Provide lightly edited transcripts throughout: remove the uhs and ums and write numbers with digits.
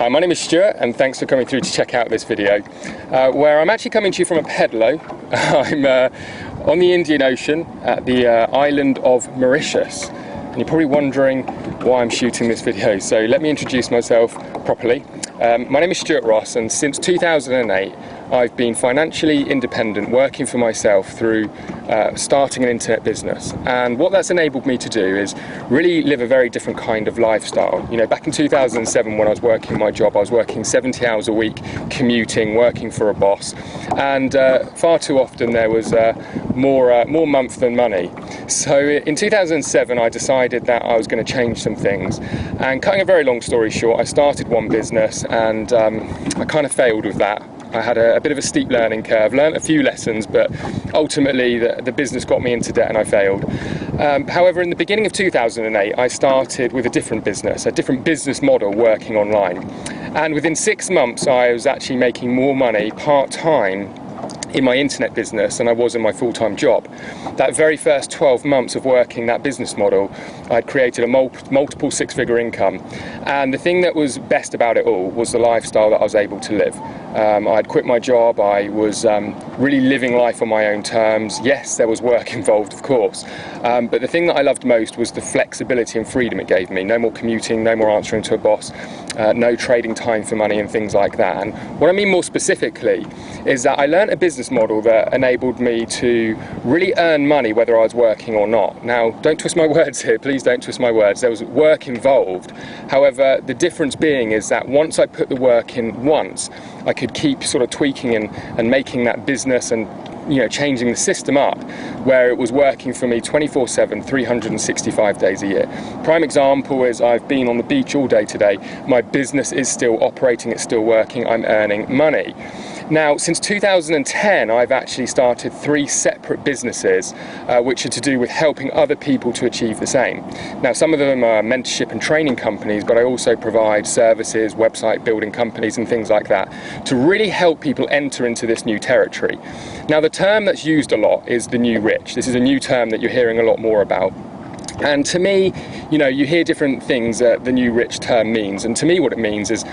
Hi, my name is Stuart, and thanks for coming through to check out this video, where I'm actually coming to you from a pedalo. I'm on the Indian Ocean at the island of Mauritius, and you're probably wondering why I'm shooting this video, so let me introduce myself properly. My name is Stuart Ross, and since 2008 I've been financially independent, working for myself through starting an internet business. And what that's enabled me to do is really live a very different kind of lifestyle. You know, back in 2007 when I was working my job, I was working 70 hours a week, commuting, working for a boss, and far too often there was more month than money. So in 2007 I decided that I was going to change some things, and cutting a very long story short, I started one business and I kind of failed with that. I had a bit of a steep learning curve, learnt a few lessons, but ultimately the business got me into debt and I failed. However, in the beginning of 2008, I started with a different business model working online. And within 6 months, I was actually making more money part-time in my internet business than I was in my full-time job. That very first 12 months of working that business model, I'd created a multiple six-figure income. And the thing that was best about it all was the lifestyle that I was able to live. I'd quit my job, I was really living life on my own terms. Yes, there was work involved, of course, but the thing that I loved most was the flexibility and freedom it gave me. No more commuting, no more answering to a boss, no trading time for money and things like that. And what I mean more specifically is that I learned a business model that enabled me to really earn money whether I was working or not. Now, don't twist my words here, please don't twist my words. There was work involved. However, the difference being is that once I put the work in once, I could keep sort of tweaking and making that business and changing the system up where it was working for me 24/7, 365 days a year. Prime example is I've been on the beach all day today. My business is still operating, it's still working, I'm earning money. Now, since 2010, I've actually started 3 separate businesses which are to do with helping other people to achieve the same. Now, some of them are mentorship and training companies, but I also provide services, website building companies and things like that to really help people enter into this new territory. Now, the term that's used a lot is the new rich. This is a new term that you're hearing a lot more about. And to me, you hear different things that the new rich term means, and to me what it means is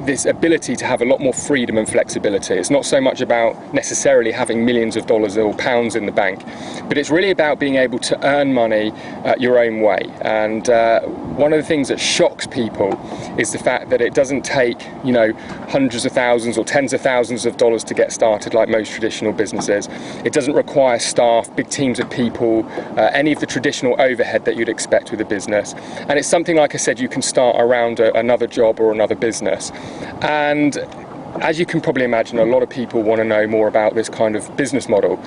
this ability to have a lot more freedom and flexibility. It's not so much about necessarily having millions of dollars or pounds in the bank, but it's really about being able to earn money your own way. And one of the things that shocks people is the fact that it doesn't take hundreds of thousands or tens of thousands of dollars to get started like most traditional businesses. It doesn't require staff, big teams of people, any of the traditional overhead that you'd expect with a business. And it's something, like I said, you can start around another job or another business. And as you can probably imagine, a lot of people want to know more about this kind of business model.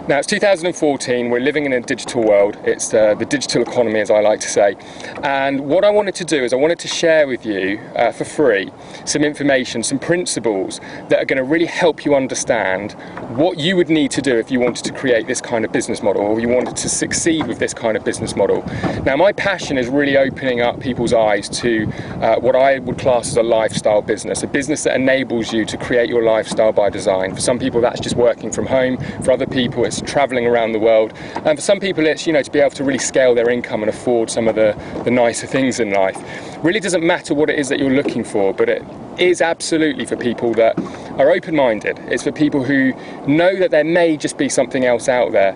Now, it's 2014, we're living in a digital world. It's the digital economy, as I like to say. And what I wanted to do is I wanted to share with you for free some information, some principles that are going to really help you understand what you would need to do if you wanted to create this kind of business model, or you wanted to succeed with this kind of business model. Now, my passion is really opening up people's eyes to what I would class as a lifestyle business, a business that enables you to create your lifestyle by design. For some people that's just working from home, for other people it's traveling around the world, and for some people it's to be able to really scale their income and afford some of the nicer things in life. Really doesn't matter what it is that you're looking for, but it is absolutely for people that are open-minded. It's for people who know that there may just be something else out there,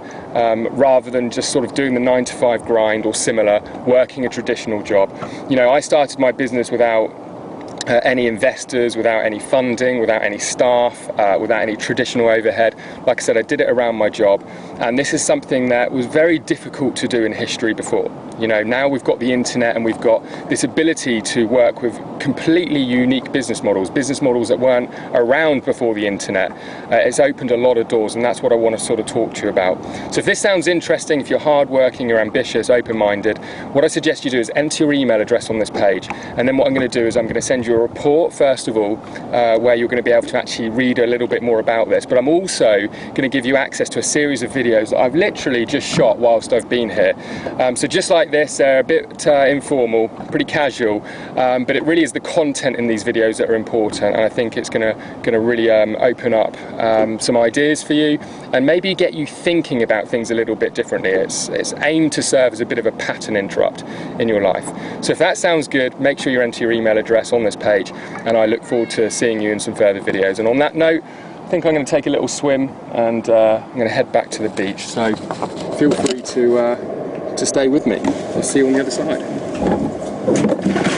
rather than just sort of doing the 9-to-5 grind or similar, working a traditional job. I started my business without any investors, without any funding, without any staff, without any traditional overhead. Like I said, I did it around my job, and this is something that was very difficult to do in history before. Now we've got the internet and we've got this ability to work with completely unique business models that weren't around before the internet. It's opened a lot of doors, and that's what I want to sort of talk to you about. So if this sounds interesting, if you're hardworking, you're ambitious, open-minded, what I suggest you do is enter your email address on this page, and then what I'm going to do is I'm going to send you a report first of all, where you're going to be able to actually read a little bit more about this, but I'm also going to give you access to a series of videos that I've literally just shot whilst I've been here. So just like like this. They're a bit informal, pretty casual, but it really is the content in these videos that are important, and I think it's going to really open up some ideas for you and maybe get you thinking about things a little bit differently. It's aimed to serve as a bit of a pattern interrupt in your life. So if that sounds good, make sure you enter your email address on this page, and I look forward to seeing you in some further videos. And on that note, I think I'm going to take a little swim, and I'm going to head back to the beach. So feel free to stay with me. I'll see you on the other side.